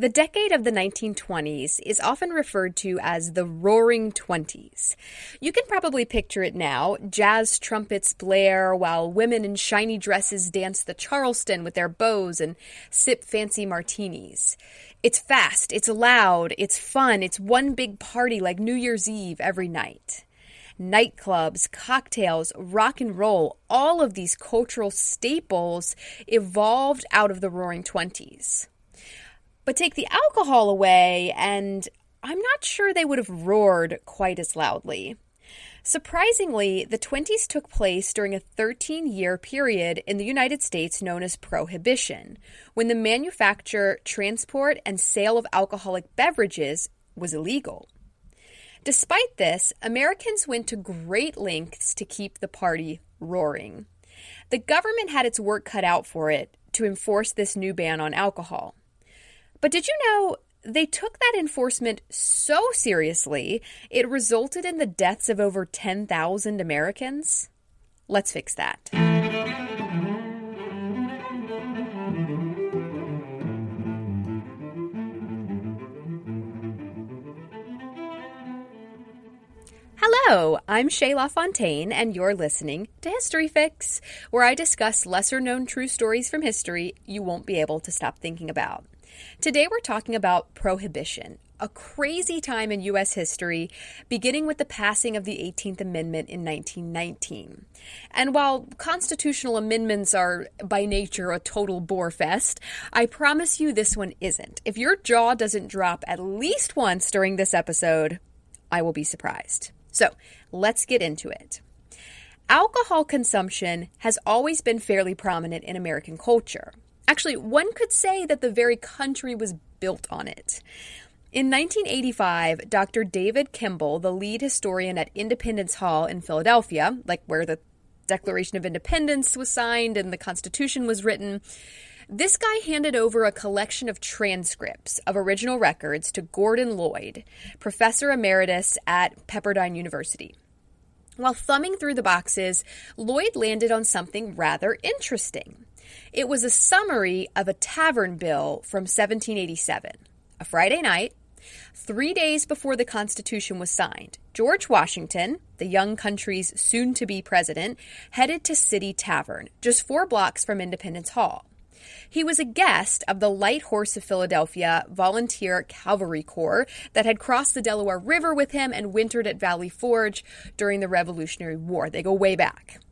The decade of the 1920s is often referred to as the Roaring Twenties. You can probably picture it now. Jazz trumpets blare while women in shiny dresses dance the Charleston with their bows and sip fancy martinis. It's fast, it's loud, it's fun, it's one big party like New Year's Eve every night. Nightclubs, cocktails, rock and roll, all of these cultural staples evolved out of the Roaring Twenties. But take the alcohol away, and I'm not sure they would have roared quite as loudly. Surprisingly, the 20s took place during a 13-year period in the United States known as Prohibition, when the manufacture, transport, and sale of alcoholic beverages was illegal. Despite this, Americans went to great lengths to keep the party roaring. The government had its work cut out for it to enforce this new ban on alcohol. But did you know they took that enforcement so seriously, it resulted in the deaths of over 10,000 Americans? Let's fix that. Hello, I'm Shay LaFontaine, and you're listening to History Fix, where I discuss lesser-known true stories from history you won't be able to stop thinking about. Today we're talking about Prohibition, a crazy time in U.S. history, beginning with the passing of the 18th Amendment in 1919. And while constitutional amendments are by nature a total bore fest, I promise you this one isn't. If your jaw doesn't drop at least once during this episode, I will be surprised. So let's get into it. Alcohol consumption has always been fairly prominent in American culture. Actually, one could say that the very country was built on it. In 1985, Dr. David Kimball, the lead historian at Independence Hall in Philadelphia, like where the Declaration of Independence was signed and the Constitution was written, this guy handed over a collection of transcripts of original records to Gordon Lloyd, professor emeritus at Pepperdine University. While thumbing through the boxes, Lloyd landed on something rather interesting. It was a summary of a tavern bill from 1787. A Friday night, 3 days before the Constitution was signed, George Washington, the young country's soon-to-be president, headed to City Tavern, just 4 blocks from Independence Hall. He was a guest of the Light Horse of Philadelphia Volunteer Cavalry Corps that had crossed the Delaware River with him and wintered at Valley Forge during the Revolutionary War. They go way back.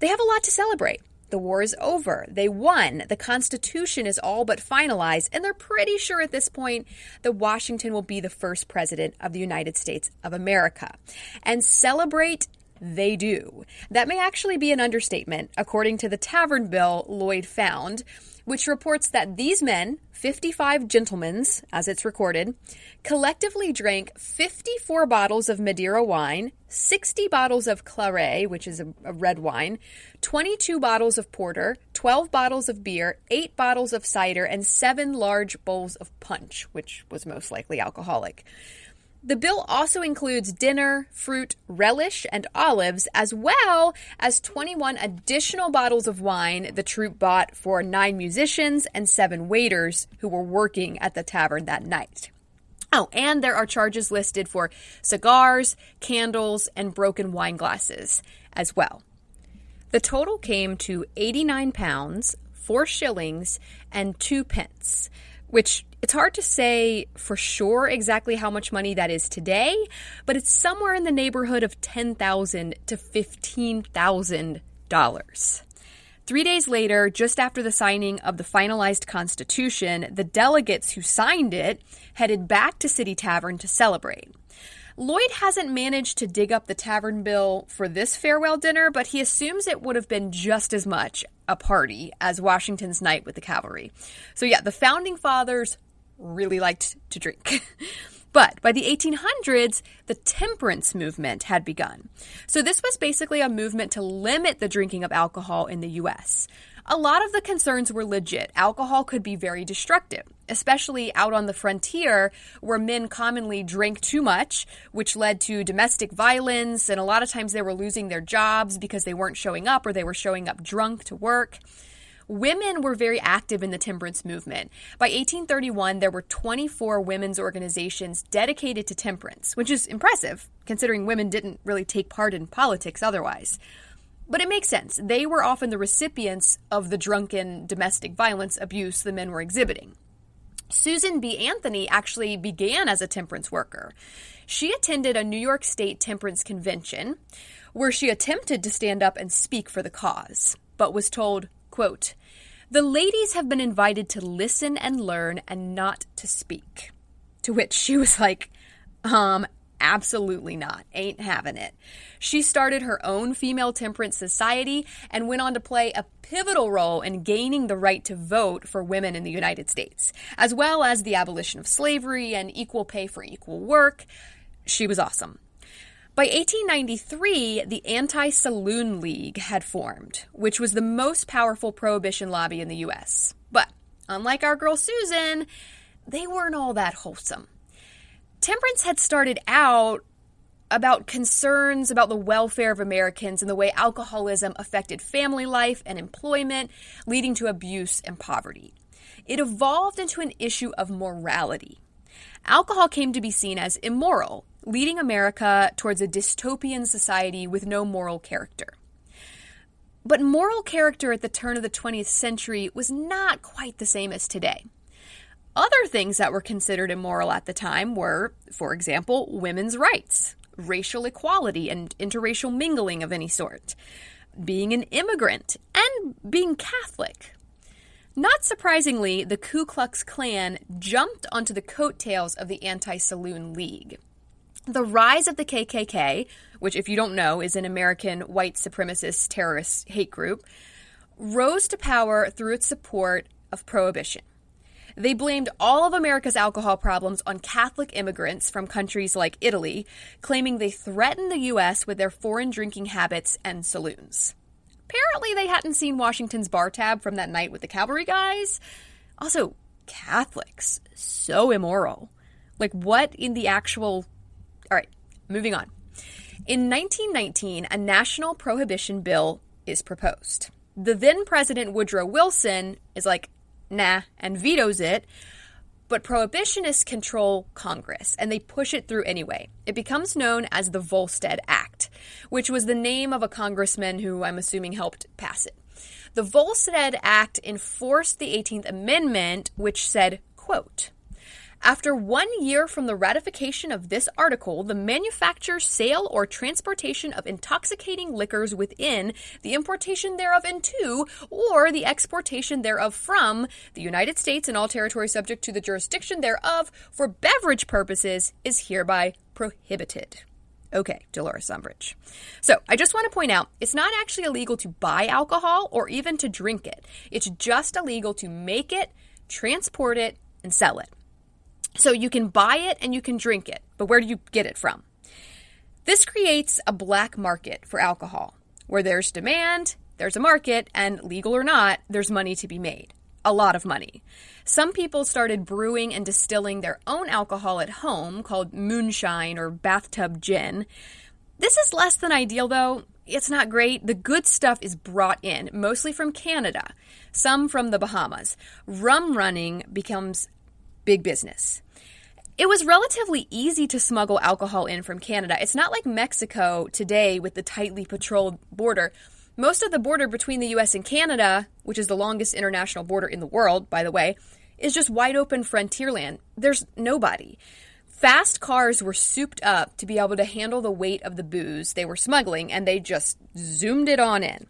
They have a lot to celebrate. The war is over. They won. The Constitution is all but finalized, and they're pretty sure at this point that Washington will be the first president of the United States of America. And celebrate they do. That may actually be an understatement, according to the tavern bill Lloyd found, which reports that these men, 55 gentlemen, as it's recorded, collectively drank 54 bottles of Madeira wine, 60 bottles of claret, which is a red wine, 22 bottles of porter, 12 bottles of beer, 8 bottles of cider, and 7 large bowls of punch, which was most likely alcoholic. The bill also includes dinner, fruit, relish, and olives, as well as 21 additional bottles of wine the troupe bought for 9 musicians and 7 waiters who were working at the tavern that night. Oh, and there are charges listed for cigars, candles, and broken wine glasses as well. The total came to £89, 4 shillings, and 2 pence, which it's hard to say for sure exactly how much money that is today, but it's somewhere in the neighborhood of $10,000 to $15,000. 3 days later, just after the signing of the finalized Constitution, the delegates who signed it headed back to City Tavern to celebrate. Lloyd hasn't managed to dig up the tavern bill for this farewell dinner, but he assumes it would have been just as much a party as Washington's night with the cavalry. So yeah, the founding fathers really liked to drink. But by the 1800s, the temperance movement had begun. So this was basically a movement to limit the drinking of alcohol in the U.S. A lot of the concerns were legit. Alcohol could be very destructive, especially out on the frontier where men commonly drank too much, which led to domestic violence, and a lot of times they were losing their jobs because they weren't showing up or they were showing up drunk to work. Women were very active in the temperance movement. By 1831, there were 24 women's organizations dedicated to temperance, which is impressive, considering women didn't really take part in politics otherwise. But it makes sense. They were often the recipients of the drunken domestic violence abuse the men were exhibiting. Susan B. Anthony actually began as a temperance worker. She attended a New York State temperance convention where she attempted to stand up and speak for the cause, but was told, quote, "The ladies have been invited to listen and learn and not to speak." To which she was like, absolutely not. Ain't having it. She started her own female temperance society and went on to play a pivotal role in gaining the right to vote for women in the United States, as well as the abolition of slavery and equal pay for equal work. She was awesome. By 1893, the Anti-Saloon League had formed, which was the most powerful prohibition lobby in the U.S. But unlike our girl Susan, they weren't all that wholesome. Temperance had started out about concerns about the welfare of Americans and the way alcoholism affected family life and employment, leading to abuse and poverty. It evolved into an issue of morality. Alcohol came to be seen as immoral, leading America towards a dystopian society with no moral character. But moral character at the turn of the 20th century was not quite the same as today. Other things that were considered immoral at the time were, for example, women's rights, racial equality and interracial mingling of any sort, being an immigrant, and being Catholic. Not surprisingly, the Ku Klux Klan jumped onto the coattails of the Anti-Saloon League. The rise of the KKK, which if you don't know is an American white supremacist terrorist hate group, rose to power through its support of Prohibition. They blamed all of America's alcohol problems on Catholic immigrants from countries like Italy, claiming they threatened the U.S. with their foreign drinking habits and saloons. Apparently, they hadn't seen Washington's bar tab from that night with the cavalry guys. Also, Catholics, so immoral. Like, what in the actual... All right, moving on. In 1919, a national prohibition bill is proposed. The then President Woodrow Wilson is like, nah, and vetoes it, but prohibitionists control Congress, and they push it through anyway. It becomes known as the Volstead Act, which was the name of a congressman who I'm assuming helped pass it. The Volstead Act enforced the 18th Amendment, which said, quote, "After 1 year from the ratification of this article, the manufacture, sale, or transportation of intoxicating liquors within, the importation thereof into, or the exportation thereof from, the United States and all territories subject to the jurisdiction thereof, for beverage purposes, is hereby prohibited." Okay, Dolores Umbridge. So, I just want to point out, it's not actually illegal to buy alcohol or even to drink it. It's just illegal to make it, transport it, and sell it. So you can buy it and you can drink it, but where do you get it from? This creates a black market for alcohol. Where there's demand, there's a market, and legal or not, there's money to be made. A lot of money. Some people started brewing and distilling their own alcohol at home, called moonshine or bathtub gin. This is less than ideal, though. It's not great. The good stuff is brought in, mostly from Canada, some from the Bahamas. Rum running becomes big business. It was relatively easy to smuggle alcohol in from Canada. It's not like Mexico today with the tightly patrolled border. Most of the border between the U.S. and Canada, which is the longest international border in the world, by the way, is just wide open frontier land. There's nobody. Fast cars were souped up to be able to handle the weight of the booze they were smuggling, and they just zoomed it on in.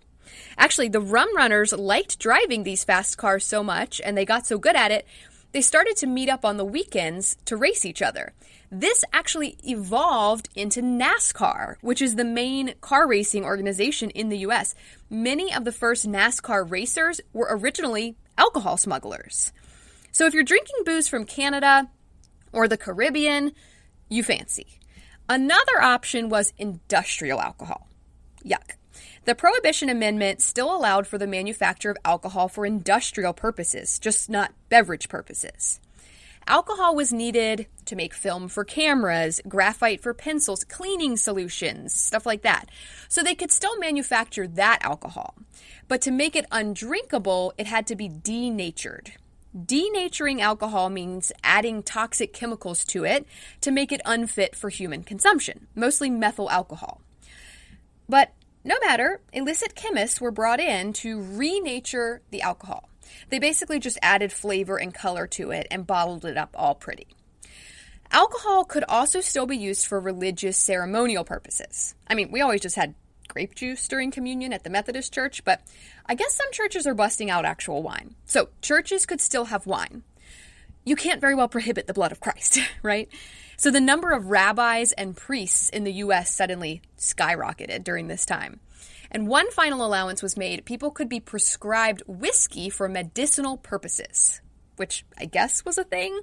Actually, the rum runners liked driving these fast cars so much, and they got so good at it, they started to meet up on the weekends to race each other. This actually evolved into NASCAR, which is the main car racing organization in the U.S. Many of the first NASCAR racers were originally alcohol smugglers. So if you're drinking booze from Canada or the Caribbean, you fancy. Another option was industrial alcohol. Yuck. The Prohibition Amendment still allowed for the manufacture of alcohol for industrial purposes, just not beverage purposes. Alcohol was needed to make film for cameras, graphite for pencils, cleaning solutions, stuff like that. So they could still manufacture that alcohol. But to make it undrinkable, it had to be denatured. Denaturing alcohol means adding toxic chemicals to it to make it unfit for human consumption, mostly methyl alcohol. But no matter, illicit chemists were brought in to renature the alcohol. They basically just added flavor and color to it and bottled it up all pretty. Alcohol could also still be used for religious ceremonial purposes. I mean, we always just had grape juice during communion at the Methodist Church, but I guess some churches are busting out actual wine. So churches could still have wine. You can't very well prohibit the blood of Christ, right? So the number of rabbis and priests in the U.S. suddenly skyrocketed during this time. And one final allowance was made. People could be prescribed whiskey for medicinal purposes, which I guess was a thing.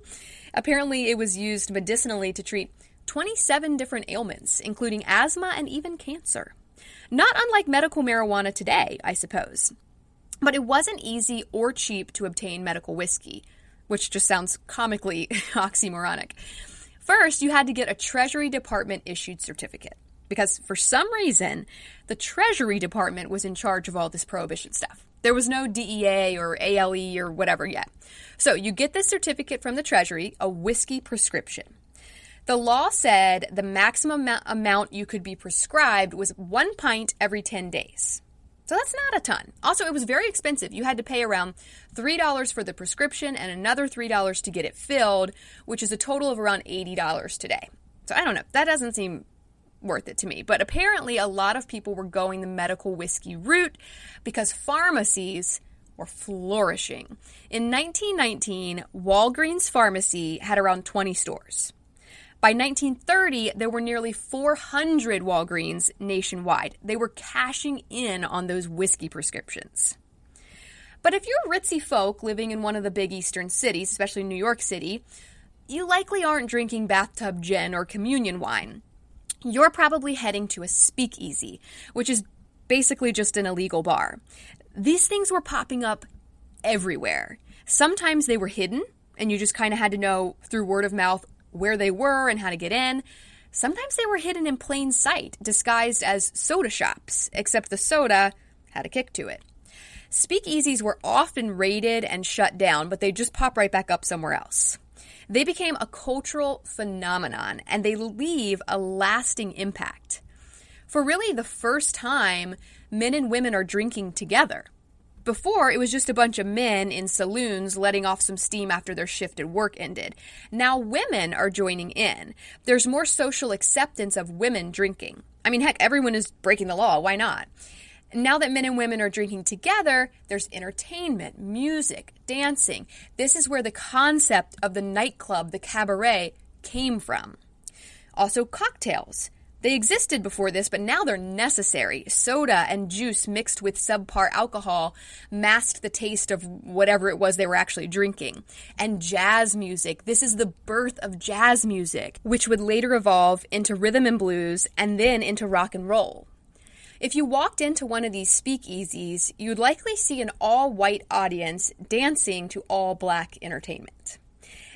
Apparently, it was used medicinally to treat 27 different ailments, including asthma and even cancer. Not unlike medical marijuana today, I suppose. But it wasn't easy or cheap to obtain medical whiskey, which just sounds comically oxymoronic. First, you had to get a Treasury Department issued certificate, because for some reason, the Treasury Department was in charge of all this prohibition stuff. There was no DEA or ALE or whatever yet. So you get this certificate from the Treasury, a whiskey prescription. The law said the maximum amount you could be prescribed was 1 pint every 10 days. So that's not a ton. Also, it was very expensive. You had to pay around $3 for the prescription and another $3 to get it filled, which is a total of around $80 today. So I don't know. That doesn't seem worth it to me. But apparently a lot of people were going the medical whiskey route because pharmacies were flourishing. In 1919, Walgreens Pharmacy had around 20 stores. By 1930, there were nearly 400 Walgreens nationwide. They were cashing in on those whiskey prescriptions. But if you're ritzy folk living in one of the big eastern cities, especially New York City, you likely aren't drinking bathtub gin or communion wine. You're probably heading to a speakeasy, which is basically just an illegal bar. These things were popping up everywhere. Sometimes they were hidden, and you just kind of had to know through word of mouth where they were and how to get in. Sometimes they were hidden in plain sight, disguised as soda shops, except the soda had a kick to it. Speakeasies were often raided and shut down, but they just pop right back up somewhere else. They became a cultural phenomenon, and they leave a lasting impact. For really the first time, men and women are drinking together. Before, it was just a bunch of men in saloons letting off some steam after their shift at work ended. Now women are joining in. There's more social acceptance of women drinking. I mean, heck, everyone is breaking the law. Why not? Now that men and women are drinking together, there's entertainment, music, dancing. This is where the concept of the nightclub, the cabaret, came from. Also, cocktails. They existed before this, but now they're necessary. Soda and juice mixed with subpar alcohol masked the taste of whatever it was they were actually drinking. And jazz music. This is the birth of jazz music, which would later evolve into rhythm and blues and then into rock and roll. If you walked into one of these speakeasies, you'd likely see an all-white audience dancing to all-black entertainment.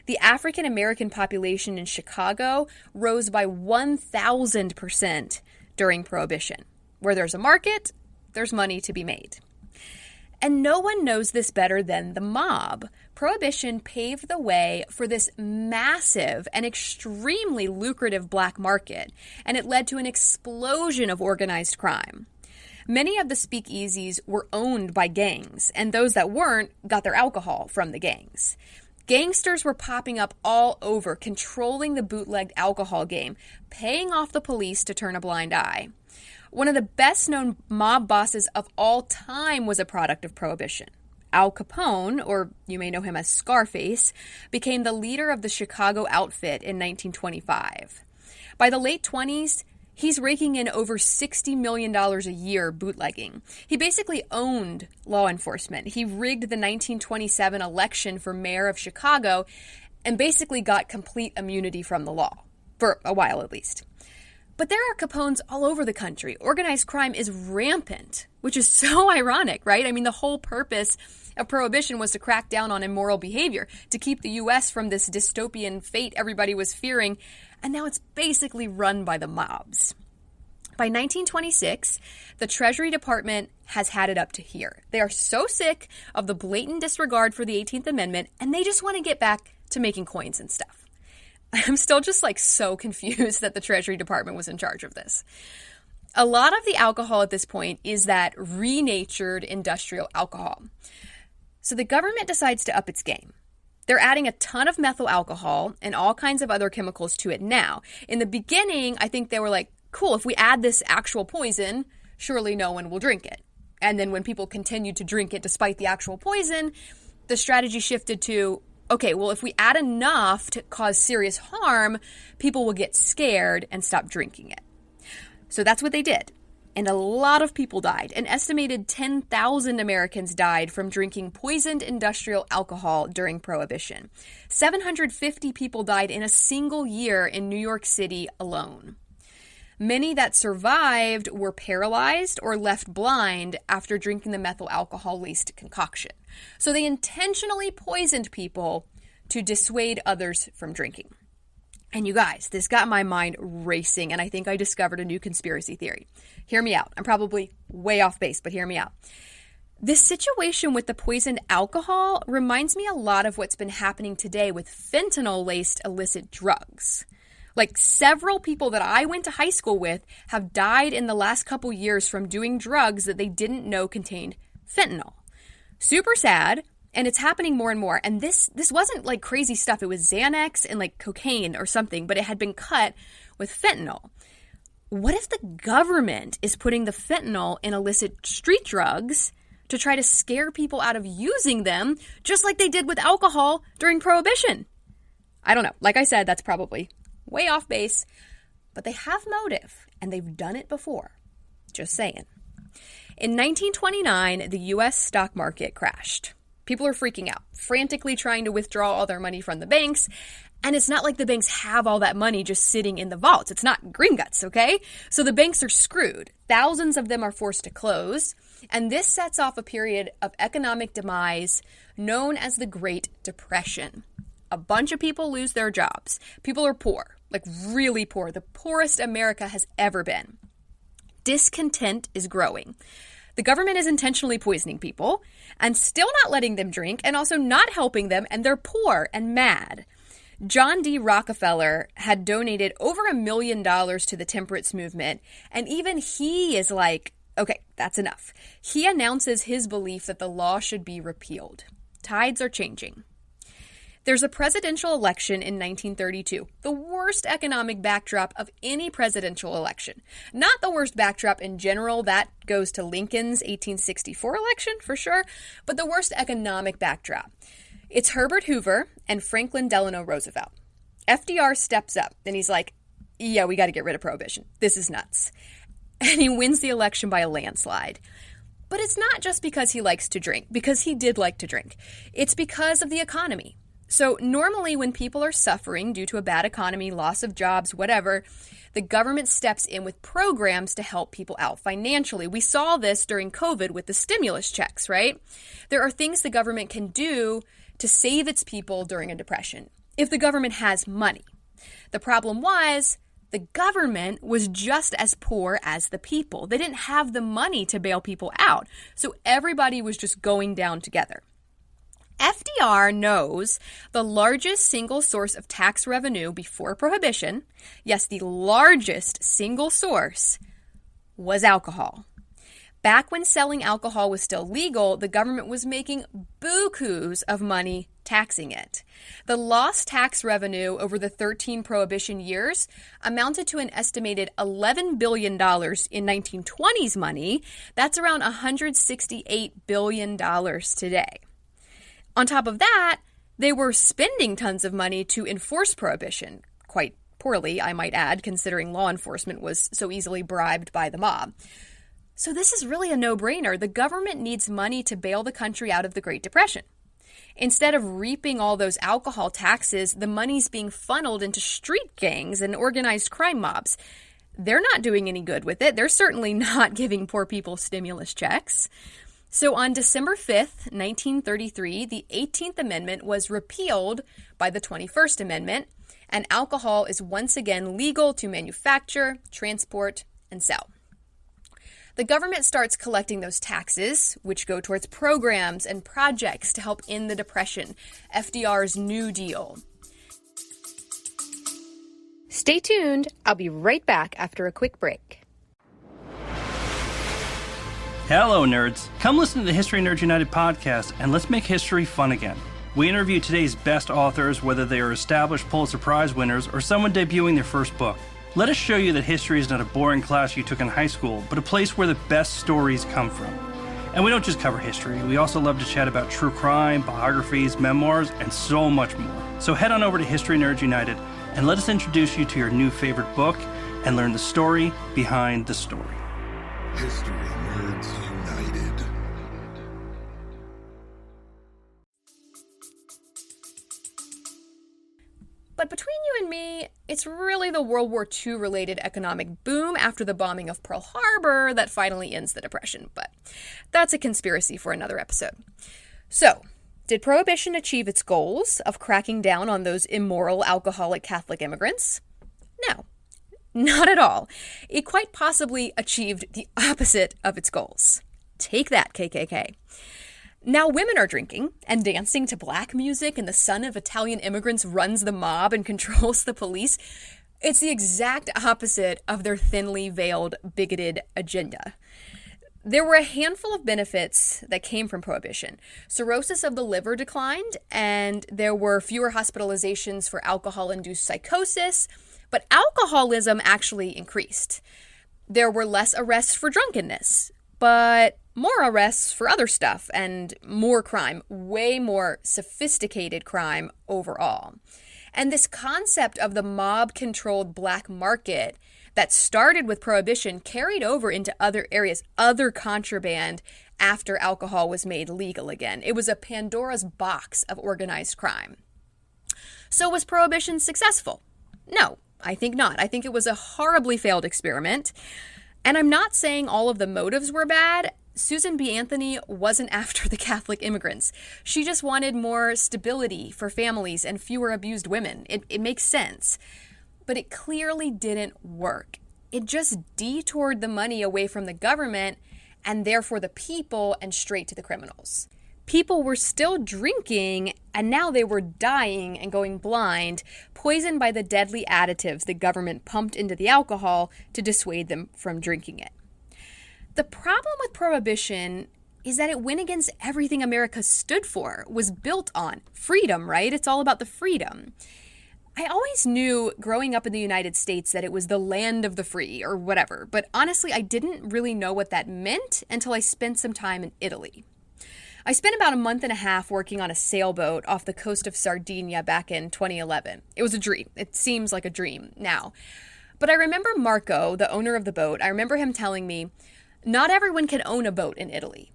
The African American population in Chicago rose by 1,000% during Prohibition. Where there's a market, there's money to be made. And no one knows this better than the mob. Prohibition paved the way for this massive and extremely lucrative black market, and it led to an explosion of organized crime. Many of the speakeasies were owned by gangs, and those that weren't got their alcohol from the gangs. Gangsters were popping up all over, controlling the bootlegged alcohol game, paying off the police to turn a blind eye. One of the best-known mob bosses of all time was a product of Prohibition. Al Capone, or you may know him as Scarface, became the leader of the Chicago outfit in 1925. By the late 20s, he's raking in over $60 million a year bootlegging. He basically owned law enforcement. He rigged the 1927 election for mayor of Chicago and basically got complete immunity from the law, for a while at least. But there are Capones all over the country. Organized crime is rampant, which is so ironic, right? I mean, the whole purpose of Prohibition was to crack down on immoral behavior, to keep the U.S. from this dystopian fate everybody was fearing, and now it's basically run by the mobs. By 1926, the Treasury Department has had it up to here. They are so sick of the blatant disregard for the 18th Amendment, and they just want to get back to making coins and stuff. I'm still just so confused that the Treasury Department was in charge of this. A lot of the alcohol at this point is that renatured industrial alcohol. So the government decides to up its game. They're adding a ton of methyl alcohol and all kinds of other chemicals to it now. In the beginning, I think they were like, cool, if we add this actual poison, surely no one will drink it. And then when people continued to drink it despite the actual poison, the strategy shifted to, okay, well, if we add enough to cause serious harm, people will get scared and stop drinking it. So that's what they did. And a lot of people died. An estimated 10,000 Americans died from drinking poisoned industrial alcohol during Prohibition. 750 people died in a single year in New York City alone. Many that survived were paralyzed or left blind after drinking the methyl alcohol-laced concoction. So they intentionally poisoned people to dissuade others from drinking. And you guys, this got my mind racing, and I think I discovered a new conspiracy theory. Hear me out. I'm probably way off base, but hear me out. This situation with the poisoned alcohol reminds me a lot of what's been happening today with fentanyl-laced illicit drugs. Several people that I went to high school with have died in the last couple years from doing drugs that they didn't know contained fentanyl. Super sad, and it's happening more and more. And this wasn't crazy stuff. It was Xanax and cocaine or something, but it had been cut with fentanyl. What if the government is putting the fentanyl in illicit street drugs to try to scare people out of using them, just like they did with alcohol during Prohibition? I don't know. Like I said, that's probably way off base, but they have motive, and they've done it before. Just saying. In 1929, the U.S. stock market crashed. People are freaking out, frantically trying to withdraw all their money from the banks, and it's not like the banks have all that money just sitting in the vaults. It's not green guts, okay? So the banks are screwed. Thousands of them are forced to close, and this sets off a period of economic demise known as the Great Depression. A bunch of people lose their jobs. People are poor. Really poor, the poorest America has ever been. Discontent is growing. The government is intentionally poisoning people and still not letting them drink and also not helping them, and they're poor and mad. John D. Rockefeller had donated over $1 million to the temperance movement, and even he is like, okay, that's enough. He announces his belief that the law should be repealed. Tides are changing. There's a presidential election in 1932, the worst economic backdrop of any presidential election. Not the worst backdrop in general, that goes to Lincoln's 1864 election for sure, but the worst economic backdrop. It's Herbert Hoover and Franklin Delano Roosevelt. FDR steps up and he's like, yeah, we got to get rid of Prohibition. This is nuts. And he wins the election by a landslide. But it's not just because he likes to drink, because he did like to drink. It's because of the economy. So normally when people are suffering due to a bad economy, loss of jobs, whatever, the government steps in with programs to help people out financially. We saw this during COVID with the stimulus checks, right? There are things the government can do to save its people during a depression if the government has money. The problem was the government was just as poor as the people. They didn't have the money to bail people out, so everybody was just going down together. FDR knows the largest single source of tax revenue before Prohibition, yes, the largest single source, was alcohol. Back when selling alcohol was still legal, the government was making bukus of money taxing it. The lost tax revenue over the 13 Prohibition years amounted to an estimated $11 billion in 1920s money. That's around $168 billion today. On top of that, they were spending tons of money to enforce Prohibition, quite poorly, I might add, considering law enforcement was so easily bribed by the mob. So this is really a no-brainer. The government needs money to bail the country out of the Great Depression. Instead of reaping all those alcohol taxes, the money's being funneled into street gangs and organized crime mobs. They're not doing any good with it. They're certainly not giving poor people stimulus checks. So on December 5th, 1933, the 18th Amendment was repealed by the 21st Amendment, and alcohol is once again legal to manufacture, transport, and sell. The government starts collecting those taxes, which go towards programs and projects to help end the Depression, FDR's New Deal. Stay tuned. I'll be right back after a quick break. Hello, nerds. Come listen to the History Nerds United podcast, and let's make history fun again. We interview today's best authors, whether they are established Pulitzer Prize winners or someone debuting their first book. Let us show you that history is not a boring class you took in high school, but a place where the best stories come from. And we don't just cover history. We also love to chat about true crime, biographies, memoirs, and so much more. So head on over to History Nerds United and let us introduce you to your new favorite book and learn the story behind the story. History Nerds United. But between you and me, it's really the World War II related economic boom after the bombing of Pearl Harbor that finally ends the Depression. But that's a conspiracy for another episode. So, did Prohibition achieve its goals of cracking down on those immoral alcoholic Catholic immigrants? No. Not at all. It quite possibly achieved the opposite of its goals. Take that, KKK. Now women are drinking and dancing to black music, and the son of Italian immigrants runs the mob and controls the police. It's the exact opposite of their thinly veiled, bigoted agenda. There were a handful of benefits that came from Prohibition. Cirrhosis of the liver declined, and there were fewer hospitalizations for alcohol-induced psychosis, but alcoholism actually increased. There were less arrests for drunkenness, but more arrests for other stuff and more crime, way more sophisticated crime overall. And this concept of the mob-controlled black market that started with Prohibition carried over into other areas, other contraband, after alcohol was made legal again. It was a Pandora's box of organized crime. So was Prohibition successful? No. I think not. I think it was a horribly failed experiment. And I'm not saying all of the motives were bad. Susan B. Anthony wasn't after the Catholic immigrants. She just wanted more stability for families and fewer abused women. It makes sense. But it clearly didn't work. It just detoured the money away from the government and therefore the people and straight to the criminals. People were still drinking, and now they were dying and going blind, poisoned by the deadly additives the government pumped into the alcohol to dissuade them from drinking it. The problem with Prohibition is that it went against everything America stood for, was built on. Freedom, right? It's all about the freedom. I always knew growing up in the United States that it was the land of the free or whatever, but honestly, I didn't really know what that meant until I spent some time in Italy. I spent about a month and a half working on a sailboat off the coast of Sardinia back in 2011. It was a dream. It seems like a dream now. But I remember Marco, the owner of the boat, I remember him telling me, not everyone can own a boat in Italy.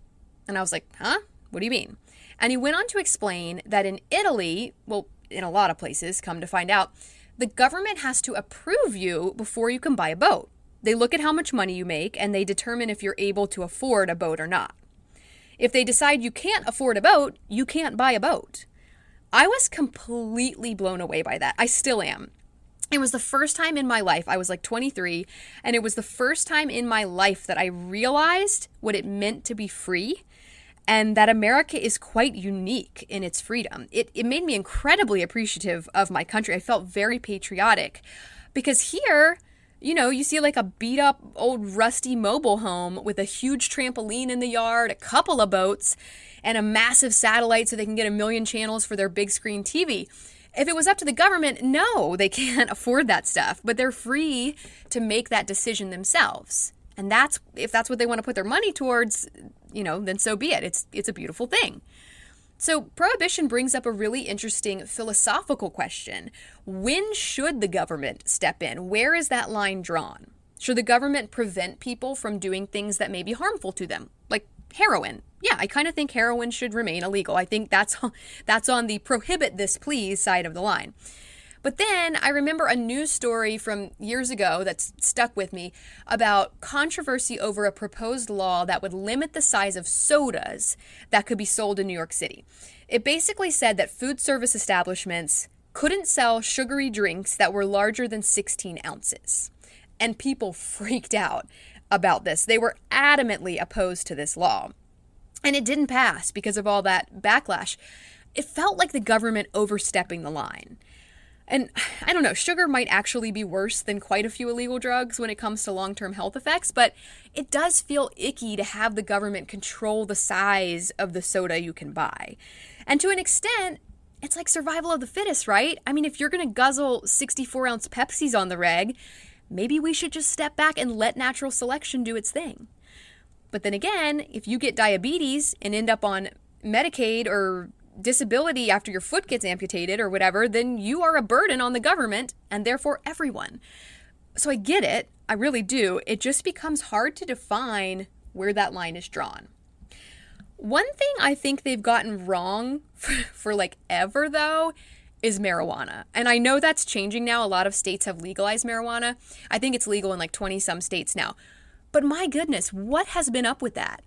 And I was like, huh? What do you mean? And he went on to explain that in Italy, well, in a lot of places, come to find out, the government has to approve you before you can buy a boat. They look at how much money you make and they determine if you're able to afford a boat or not. If they decide you can't afford a boat, you can't buy a boat. I was completely blown away by that. I still am. It was the first time in my life, I was like 23, and it was the first time in my life that I realized what it meant to be free and that America is quite unique in its freedom. It made me incredibly appreciative of my country. I felt very patriotic because here, you know, you see like a beat up old rusty mobile home with a huge trampoline in the yard, a couple of boats, and a massive satellite so they can get 1 million channels for their big screen TV. If it was up to the government, no, they can't afford that stuff, but they're free to make that decision themselves. And if that's what they want to put their money towards, you know, then so be it. It's a beautiful thing. So Prohibition brings up a really interesting philosophical question. When should the government step in? Where is that line drawn? Should the government prevent people from doing things that may be harmful to them, like heroin? Yeah, I kind of think heroin should remain illegal. I think that's on the prohibit this please side of the line. But then I remember a news story from years ago that's stuck with me about controversy over a proposed law that would limit the size of sodas that could be sold in New York City. It basically said that food service establishments couldn't sell sugary drinks that were larger than 16 ounces. And people freaked out about this. They were adamantly opposed to this law. And it didn't pass because of all that backlash. It felt like the government overstepping the line. And I don't know, sugar might actually be worse than quite a few illegal drugs when it comes to long-term health effects, but it does feel icky to have the government control the size of the soda you can buy. And to an extent, it's like survival of the fittest, right? I mean, if you're going to guzzle 64-ounce Pepsis on the reg, maybe we should just step back and let natural selection do its thing. But then again, if you get diabetes and end up on Medicaid or disability after your foot gets amputated or whatever, then you are a burden on the government and therefore everyone. So I get it. I really do. It just becomes hard to define where that line is drawn. One thing I think they've gotten wrong for like ever, though, is marijuana. And I know that's changing now. A lot of states have legalized marijuana. I think it's legal in like 20-some states now. But my goodness, what has been up with that?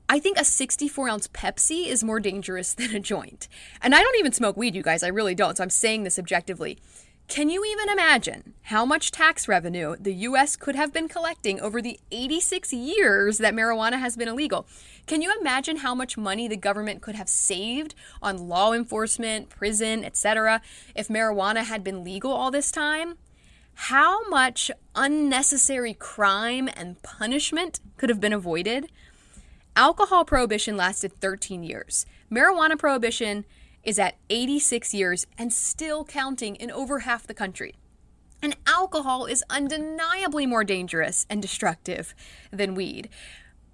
I think a 64-ounce Pepsi is more dangerous than a joint. And I don't even smoke weed, you guys. I really don't. So I'm saying this objectively. Can you even imagine how much tax revenue the U.S. could have been collecting over the 86 years that marijuana has been illegal? Can you imagine how much money the government could have saved on law enforcement, prison, etc. if marijuana had been legal all this time? How much unnecessary crime and punishment could have been avoided? Alcohol prohibition lasted 13 years. Marijuana prohibition is at 86 years and still counting in over half the country. And alcohol is undeniably more dangerous and destructive than weed.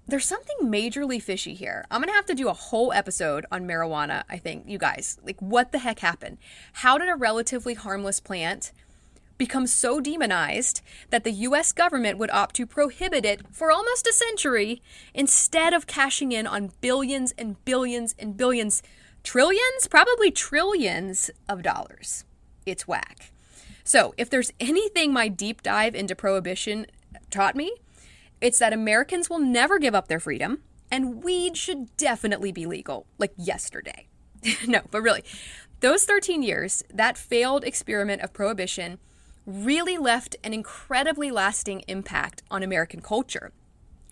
There's something majorly fishy here. I'm going to have to do a whole episode on marijuana, I think, you guys. Like, what the heck happened? How did a relatively harmless plant become so demonized that the U.S. government would opt to prohibit it for almost a century instead of cashing in on billions and billions and billions, trillions, probably trillions of dollars? It's whack. So if there's anything my deep dive into Prohibition taught me, it's that Americans will never give up their freedom, and weed should definitely be legal, like yesterday. No, but really, those 13 years, that failed experiment of Prohibition really left an incredibly lasting impact on American culture.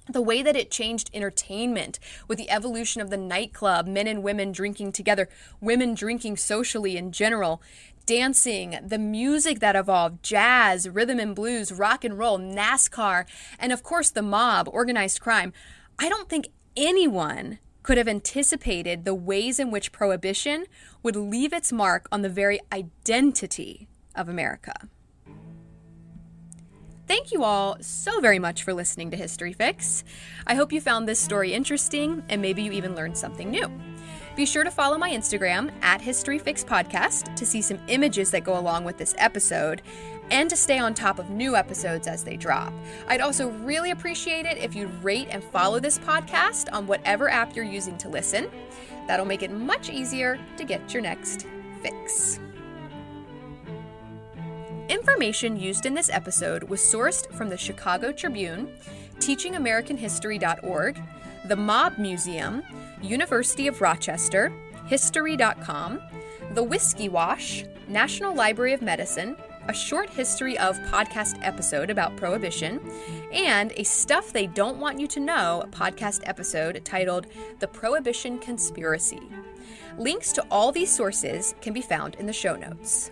The way that it changed entertainment with the evolution of the nightclub, men and women drinking together, women drinking socially in general, dancing, the music that evolved, jazz, rhythm and blues, rock and roll, NASCAR, and of course the mob, organized crime. I don't think anyone could have anticipated the ways in which Prohibition would leave its mark on the very identity of America. Thank you all so very much for listening to History Fix. I hope you found this story interesting and maybe you even learned something new. Be sure to follow my Instagram at History Fix Podcast to see some images that go along with this episode and to stay on top of new episodes as they drop. I'd also really appreciate it if you'd rate and follow this podcast on whatever app you're using to listen. That'll make it much easier to get your next fix. Information used in this episode was sourced from the Chicago Tribune, teachingamericanhistory.org, the Mob Museum, University of Rochester, History.com, The Whiskey Wash, National Library of Medicine, a short history of podcast episode about Prohibition, and a Stuff They Don't Want You to Know podcast episode titled The Prohibition Conspiracy. Links to all these sources can be found in the show notes.